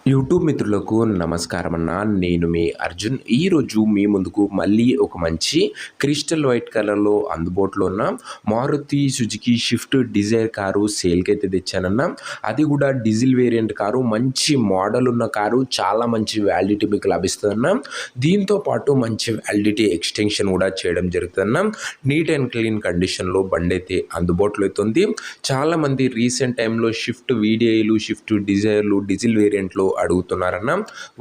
YouTube మిత్రులకు నమస్కారం అన్న. నేను మీ అర్జున్. ఈరోజు మీ ముందుకు మళ్ళీ ఒక మంచి క్రిస్టల్ వైట్ కలర్లో అందుబాటులో ఉన్న Maruti Suzuki Swift Dzire car సేల్కి అయితే తెచ్చానన్న. అది కూడా డీజిల్ వేరియంట్ కారు, మంచి మోడల్ ఉన్న కారు, చాలా మంచి వ్యాలిడిటీ మీకు లభిస్తుందన్న. దీంతో పాటు మంచి వ్యాలిడిటీ ఎక్స్టెన్షన్ కూడా చేయడం జరుగుతుందన్న. నీట్ అండ్ క్లీన్ కండిషన్లో బండి అయితే అందుబాటులో అవుతుంది. చాలామంది రీసెంట్ టైంలో షిఫ్ట్ వీడిఐలు, షిఫ్ట్ డిజైర్లు, డీజిల్ వేరియంట్లో అడుగుతున్నారన్న.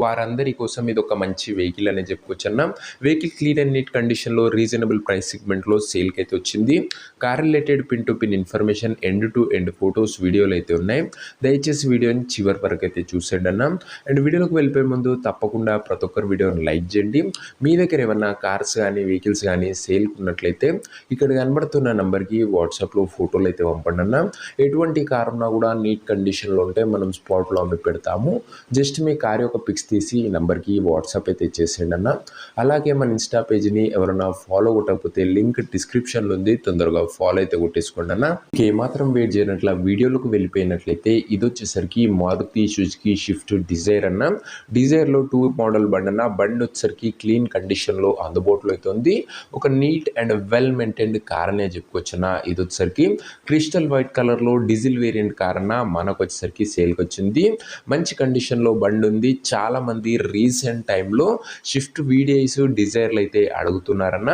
వారందరి కోసం ఇది ఒక మంచి వెహికల్ అని చెప్పుకోవచ్చన్న. వెహికల్ క్లీన్ అండ్ నీట్ కండిషన్లో రీజనబుల్ ప్రైస్ సెగ్మెంట్లో సేల్కి అయితే వచ్చింది. Car related pin to pin information, end to end photos, వీడియోలు అయితే ఉన్నాయి. దయచేసి వీడియోని చివరి వరకు అయితే చూసేయండి అన్న. అండ్ వీడియోలోకి వెళ్ళిపోయే ముందు తప్పకుండా ప్రతి ఒక్కరు వీడియోని లైక్ చేయండి. మీ దగ్గర ఏమన్నా కార్స్ కానీ వెహికల్స్ కానీ సేల్కి ఉన్నట్లయితే ఇక్కడ కనబడుతున్న నెంబర్కి వాట్సాప్లో ఫోటోలు అయితే పంపండి అన్న. ఎటువంటి కార్ ఉన్నా కూడా నీట్ కండిషన్లో ఉంటే మనం స్పాట్లో అమ్మి పెడతాము. జస్ట్ మీ కార్ యొక్క పిక్స్ తీసి ఈ నెంబర్కి వాట్సాప్ అయితే చేసేయండి అన్న. అలాగే మన ఇన్స్టా పేజ్ని ఎవరైనా ఫాలో కొట్టకపోతే లింక్ డిస్క్రిప్షన్లో ఉంది, తొందరగా ఫాలో అయితే కొట్టేసుకోండి అన్న. ఏమాత్రం వెయిట్ చేయనట్ల వీడియోలకు వెళ్ళిపోయినట్లయితే ఇది వచ్చేసరికి మారుతి సుజుకి షిఫ్ట్ డిజైర్ అన్న. డిజైర్లో 2 మోడల్ బండి అన్న. బండి వచ్చేసరికి క్లీన్ కండిషన్లో అందుబాటులో అయితే ఉంది. ఒక neat and well maintained car అనే చెప్పుకోవచ్చు అన్న. ఇది వచ్చేసరికి క్రిస్టల్ వైట్ కలర్లో డీజిల్ వేరియంట్ కార్ అన్న. మనకు వచ్చేసరికి సేల్కి వచ్చింది. మంచి కండిషన్లో బండి ఉంది. చాలా మంది రీసెంట్ టైంలో షిఫ్ట్ వీడియోస్, డిజైర్లు అయితే అడుగుతున్నారన్న.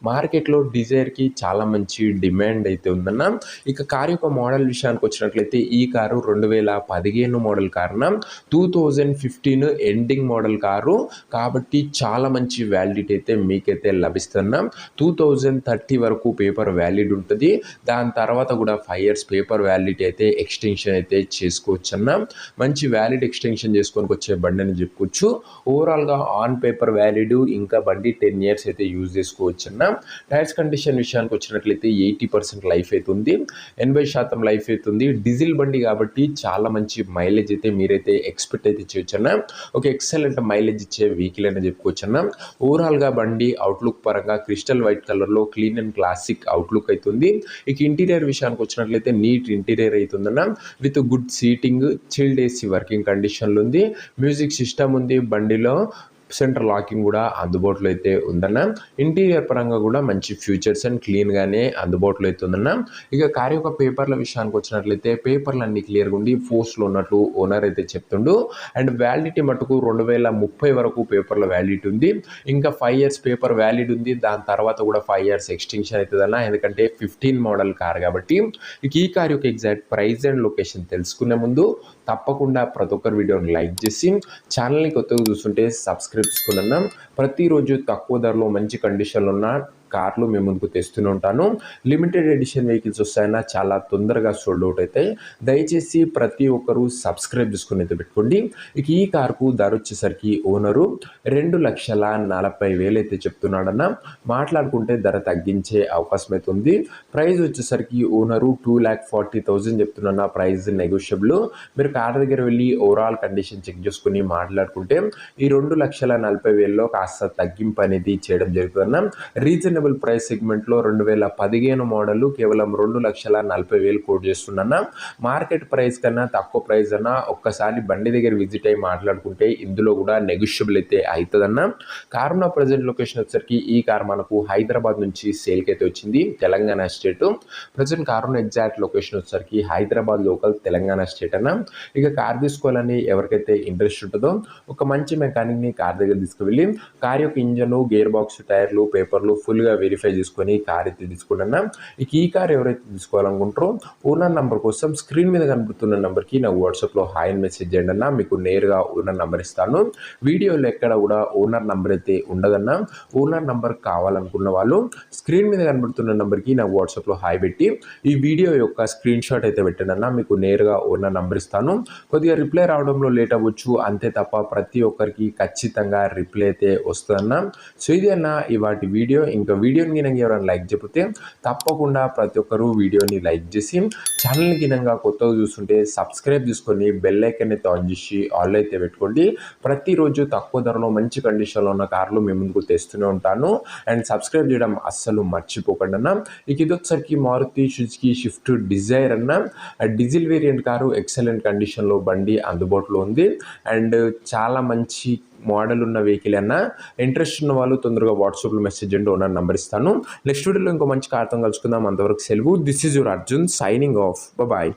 మార్కెట్లో డిజైర్కి చాలా మంచి డిమాండ్ అయితే ఉందన్న. ఇక కారు యొక్క మోడల్ విషయానికి వచ్చినట్లయితే ఈ కారు 2015 మోడల్ కారున, 2015 ఎండింగ్ మోడల్ కారు కాబట్టి చాలా మంచి వ్యాలిడిటీ అయితే మీకైతే లభిస్తున్నా. 2030 వరకు పేపర్ వ్యాలిడ్ ఉంటుంది. దాని తర్వాత కూడా 5 years పేపర్ వ్యాలిడిటీ అయితే ఎక్స్టెన్షన్ అయితే చేసుకోవచ్చు అన్న. మంచి వ్యాలిడ్ ఎక్స్టెన్షన్ చేసుకొని వచ్చే బండి అని చెప్పుకోవచ్చు. ఓవరాల్గా ఆన్ పేపర్ వ్యాలిడ్, ఇంకా బండి 10 years అయితే యూజ్ చేసుకోవచ్చు అన్న. టైర్స్ కండిషన్ విషయానికి వచ్చినట్లయితే 80% లైఫ్ అవుతుంది, 80% లైఫ్ అవుతుంది. డీజిల్ బండి కాబట్టి చాలా మంచి మైలేజ్ అయితే మీరైతే ఎక్స్పెక్ట్ అయితే చేయొచ్చు అన్న. ఒక ఎక్సలెంట్ మైలేజ్ ఇచ్చే వెహికల్ అని చెప్పుకోవచ్చు అన్న. ఓవరాల్గా బండి అవుట్లుక్ పరంగా క్రిస్టల్ వైట్ కలర్లో క్లీన్ అండ్ క్లాసిక్ అవుట్లుక్ అవుతుంది. ఇక ఇంటీరియర్ విషయానికి వచ్చినట్లయితే నీట్ ఇంటీరియర్ అవుతుందన్న. With good seating, chilled AC working కండిషన్లో ఉంది. మ్యూజిక్ సిస్టమ్ ఉంది బండిలో. సెంటర్ లాకింగ్ కూడా అందుబాటులో అయితే ఉందన్న. ఇంటీరియర్ పరంగా కూడా మంచి ఫ్యూచర్స్ అండ్ క్లీన్గానే అందుబాటులో అయితే ఉందన్న. ఇక కార్ యొక్క పేపర్ల విషయానికి వచ్చినట్లయితే పేపర్లు అన్ని క్లియర్గా ఉండి ఫోర్స్లో ఉన్నట్లు ఓనర్ అయితే చెప్తుండు. అండ్ వ్యాలిడిటీ మటుకు 2030 వరకు పేపర్ల వ్యాలిడిటీ ఉంది. ఇంకా 5 years పేపర్ వ్యాలిడ్ ఉంది. దాని తర్వాత కూడా 5 years ఎక్స్టెన్షన్ అవుతుందన్న. ఎందుకంటే 15 మోడల్ కార్ కాబట్టి. ఇక ఈ కార్ యొక్క ఎగ్జాక్ట్ ప్రైస్ అండ్ లొకేషన్ తెలుసుకునే ముందు తప్పకుండా ప్రతి ఒక్కరు వీడియోని లైక్ చేసి ఛానల్ని కొత్తగా చూస్తుంటే సబ్స్క్రైబ్ చేసుకున్నాం. ప్రతిరోజు తక్కువ ధరలో మంచి కండిషన్లో ఉన్న కార్లు మేము ముందుకు తెస్తూనే ఉంటాను. లిమిటెడ్ ఎడిషన్ వెహికల్స్ వస్తాయన్నా చాలా తొందరగా సోల్డ్ అవుట్ అవుతాయి. దయచేసి ప్రతి ఒక్కరూ సబ్స్క్రైబ్ చేసుకుని అయితే పెట్టుకోండి. ఇక ఈ కార్కు ధర వచ్చేసరికి ఓనరు 2,40,000 అయితే చెప్తున్నాడన్న. మాట్లాడుకుంటే ధర తగ్గించే అవకాశం అయితే ఉంది. ప్రైస్ వచ్చేసరికి ఓనరు 2,40,000 చెప్తున్నా. Price negotiable. మీరు కార్ దగ్గర వెళ్ళి ఓవరాల్ కండిషన్ చెక్ చేసుకుని మాట్లాడుకుంటే ఈ 2,40,000లో కాస్త తగ్గింపు అనేది చేయడం జరుగుతుందన్న. రీజనబుల్ ప్రైస్ సెగ్మెంట్లో 2015 మోడల్ కేవలం 2,40,000 కోట్ చేస్తున్నా. మార్కెట్ ప్రైస్ కన్నా తక్కువ ప్రైస్ అన్న. ఒక్కసారి బండి దగ్గర విజిట్ అయ్యి మాట్లాడుకుంటే ఇందులో కూడా నెగోషియబుల్ అయితే అవుతుందన్న. కారున్న ప్రజెంట్ లొకేషన్ వచ్చేసరికి ఈ కార్ మనకు హైదరాబాద్ నుంచి సేల్కి అయితే వచ్చింది, తెలంగాణ స్టేట్. ప్రజెంట్ కారున్న ఎగ్జాక్ట్ లొకేషన్ వచ్చేసరికి హైదరాబాద్ లోకల్, తెలంగాణ స్టేట్ అన్న. ఇక కార్ తీసుకోవాలని ఎవరికైతే ఇంట్రెస్ట్ ఉంటుందో ఒక మంచి మెకానిక్ని కార్ దగ్గర తీసుకువెళ్ళి కార్ యొక్క ఇంజన్, గేర్ బాక్స్, టైర్లు, పేపర్లు ఫుల్గా వెరిఫై చేసుకొని కార్ అయితే తీసుకున్నా. ఇక ఈ కార్ ఎవరైతే తీసుకోవాలనుకుంటారో ఓనర్ నెంబర్ కోసం స్క్రీన్ మీద కనబడుతున్న నెంబర్కి నాకు వాట్సాప్లో హాయ్ అని మెసేజ్ చేయండి అన్న. మీకు నేరుగా ఓనర్ నెంబర్ ఇస్తాను. వీడియోలో ఎక్కడ కూడా ఓనర్ నెంబర్ అయితే ఉండదన్న. ఓనర్ నెంబర్ కావాలనుకున్న వాళ్ళు స్క్రీన్ మీద కనబడుతున్న నెంబర్కి నాకు వాట్సాప్లో హాయ్ పెట్టి ఈ వీడియో యొక్క స్క్రీన్ షాట్ అయితే పెట్టండి అన్న. మీకు నేరుగా ఓనర్ నెంబర్ ఇస్తాను. కొద్దిగా రిప్లై రావడంలో లేట్ అవ్వచ్చు, అంతే తప్ప ప్రతి ఒక్కరికి ఖచ్చితంగా రిప్లై అయితే వస్తుందన్న. సో ఇది అన్న ఇవాటి వీడియో. ఇంకా వీడియోని గినంగా ఎవరైనా లైక్ చెప్పితే తప్పకుండా ప్రతి ఒక్కరు వీడియోని లైక్ చేసి ఛానల్ గినంగా కొత్తగా చూస్తుంటే సబ్స్క్రైబ్ చేసుకొని బెల్ ఐకాన్ అయితే ఆన్ చేసి ఆల్ అయితే పెట్టుకోండి. ప్రతిరోజు తక్కువ ధరలో మంచి కండిషన్లో ఉన్న కార్లు మీ ముందుకు తెస్తూనే ఉంటాను. అండ్ సబ్స్క్రైబ్ చేయడం అస్సలు మర్చిపోకండి అన్న. ఇక ఇది వచ్చరికి మారుతి సుజుకి షిఫ్ట్ డిజైర్ అన్న డీజిల్ వేరియంట్ కారు ఎక్సలెంట్ కండిషన్లో బండి అందుబాటులో ఉంది. అండ్ చాలా మంచి మోడల్ ఉన్న వెహికల్ అన్న. ఇంట్రెస్ట్ ఉన్న వాళ్ళు తొందరగా వాట్సాప్లో మెసేజ్ చేయండి, ఓనర్ నంబర్ ఇస్తాను. నెక్స్ట్ వీడియోలో ఇంకో మంచి కార్తో కలుసుకుందాం. అంతవరకు సెలవు. This is your Arjun signing off. Bye.